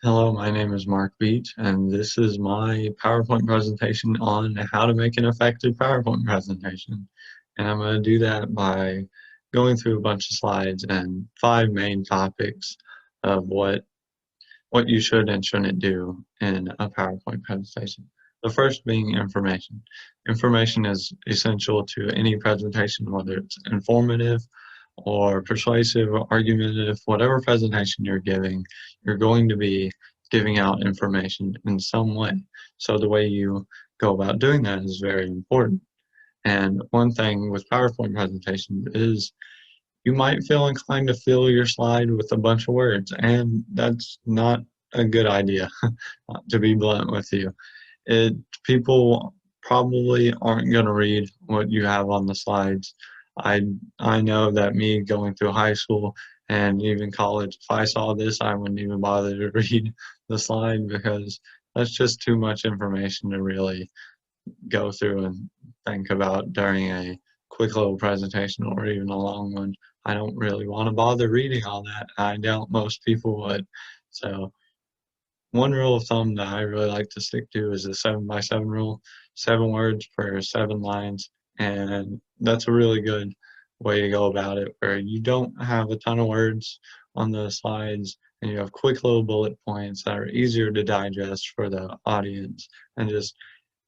Hello, my name is Mark Beech, and this is my PowerPoint presentation on how to make an effective PowerPoint presentation. And I'm going to do that by going through a bunch of slides and five main topics of what you should and shouldn't do in a PowerPoint presentation. The first being information. Information is essential to any presentation, whether it's informative or persuasive or argumentative, whatever presentation you're giving, you're going to be giving out information in some way. So the way you go about doing that is very important. And one thing with PowerPoint presentations is you might feel inclined to fill your slide with a bunch of words, and that's not a good idea, to be blunt with you. It People probably aren't going to read what you have on the slides. I I know that me going through high school and even college, if I saw this, I wouldn't even bother to read the slide because that's just too much information to really go through and think about during a quick little presentation or even a long one. I don't really want to bother reading all that. I doubt most people would. So one rule of thumb that I really like to stick to is the 7 by 7 rule, 7 words per 7 lines. And that's a really good way to go about it, where you don't have a ton of words on the slides and you have quick little bullet points that are easier to digest for the audience and just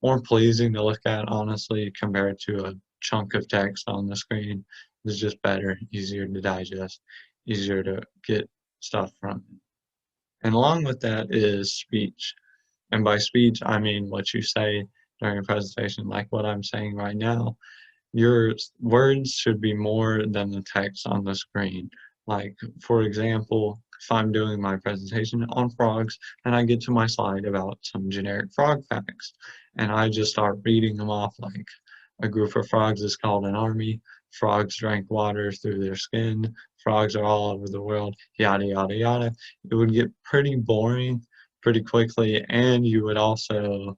more pleasing to look at, honestly, compared to a chunk of text on the screen. It's just better, easier to digest, easier to get stuff from. And along with that is speech. And by speech, I mean what you say during a presentation, like what I'm saying right now. Your words should be more than the text on the screen. Like, for example, if I'm doing my presentation on frogs and I get to my slide about some generic frog facts, and I just start reading them off like a group of frogs is called an army, frogs drank water through their skin, frogs are all over the world, yada, yada, yada. It would get pretty boring pretty quickly, and you would also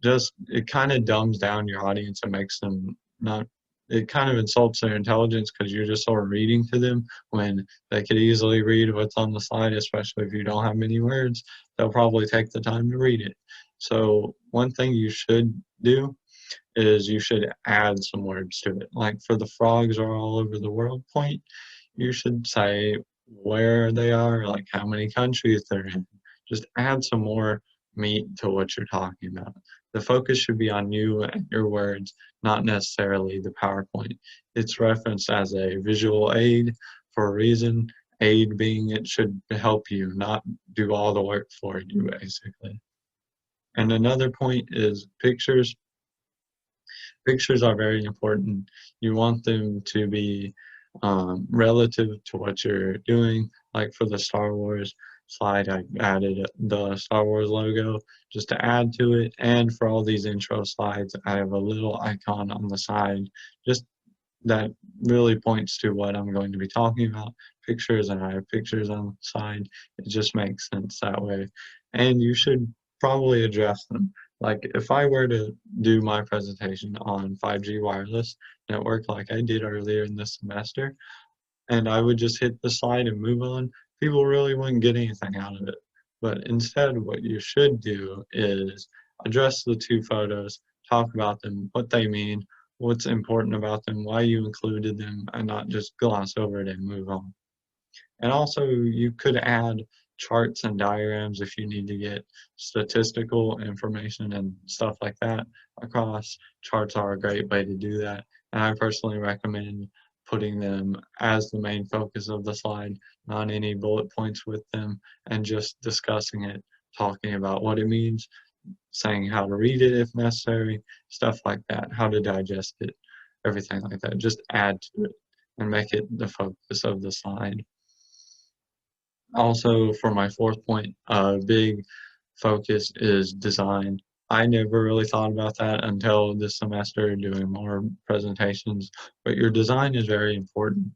just it kind of dumbs down your audience and makes them not it kind of insults their intelligence because you're just sort of reading to them when they could easily read what's on the slide, especially if you don't have many words. They'll probably take the time to read it. So one thing you should do is you should add some words to it. Like for the frogs are all over the world point, you should say where they are, like how many countries they're in. Just add some more meat to what you're talking about. The focus should be on you and your words, not necessarily the PowerPoint. It's referenced as a visual aid for a reason. Aid being it should help you, not do all the work for you, basically. And another point is pictures. Pictures are very important. You want them to be relative to what you're doing. Like for the Star Wars slide, I added the Star Wars logo just to add to it. And for all these intro slides, I have a little icon on the side just that really points to what I'm going to be talking about. Pictures, and I have pictures on the side. It just makes sense that way. And you should probably address them. Like if I were to do my presentation on 5G wireless network like I did earlier in this semester, and I would just hit the slide and move on, people really wouldn't get anything out of it. But instead, what you should do is address the two photos, talk about them, what they mean, what's important about them, why you included them, and not just gloss over it and move on. And also, you could add charts and diagrams if you need to get statistical information and stuff like that across. Charts are a great way to do that. And I personally recommend putting them as the main focus of the slide, not any bullet points with them, and just discussing it, talking about what it means, saying how to read it if necessary, stuff like that, how to digest it, everything like that. Just add to it and make it the focus of the slide. Also, for my fourth point, a big focus is design. I never really thought about that until this semester doing more presentations, but your design is very important,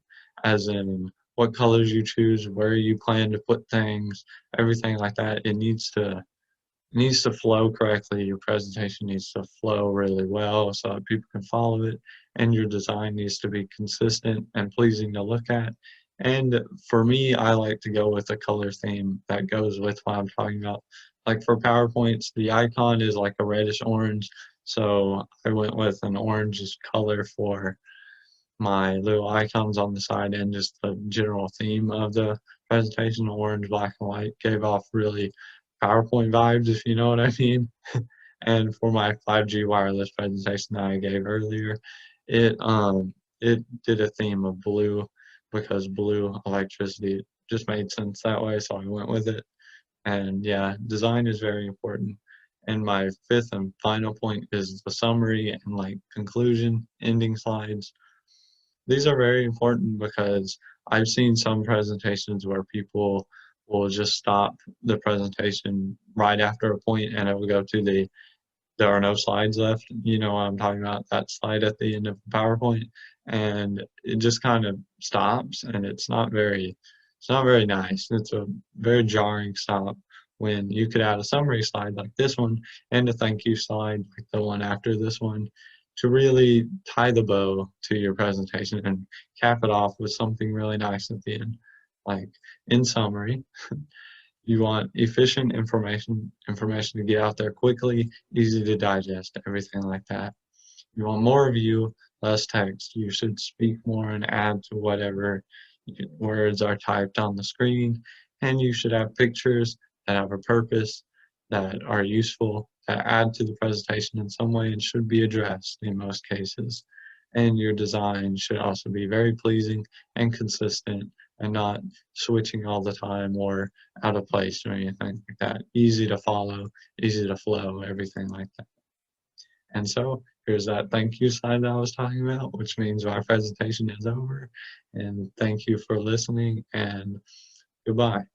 as in what colors you choose, where you plan to put things, everything like that. It needs to flow correctly. Your presentation needs to flow really well so that people can follow it, and your design needs to be consistent and pleasing to look at. And for me, I like to go with a color theme that goes with what I'm talking about. Like for PowerPoints, the icon is like a reddish orange, so I went with an orange color for my little icons on the side, and just the general theme of the presentation, orange, black, and white, gave off really PowerPoint vibes, if you know what I mean. And for my 5G wireless presentation that I gave earlier, it it did a theme of blue because blue electricity just made sense that way, so I went with it. And yeah, design is very important. And my fifth and final point is the summary and like conclusion, ending slides. These are very important because I've seen some presentations where people will just stop the presentation right after a point and it will go to there are no slides left. You know what I'm talking about, that slide at the end of the PowerPoint, and it just kind of stops, and it's not very nice. It's a very jarring stop when you could add a summary slide like this one and a thank you slide like the one after this one to really tie the bow to your presentation and cap it off with something really nice at the end. Like, in summary, you want efficient information to get out there quickly, easy to digest, everything like that. You want more of you, less text. You should speak more and add to whatever words are typed on the screen. And you should have pictures that have a purpose, that are useful, that add to the presentation in some way and should be addressed in most cases. And your design should also be very pleasing and consistent and not switching all the time or out of place or anything like that. Easy to follow, easy to flow, everything like that. And so here's that thank you slide that I was talking about, which means our presentation is over. And thank you for listening, and goodbye.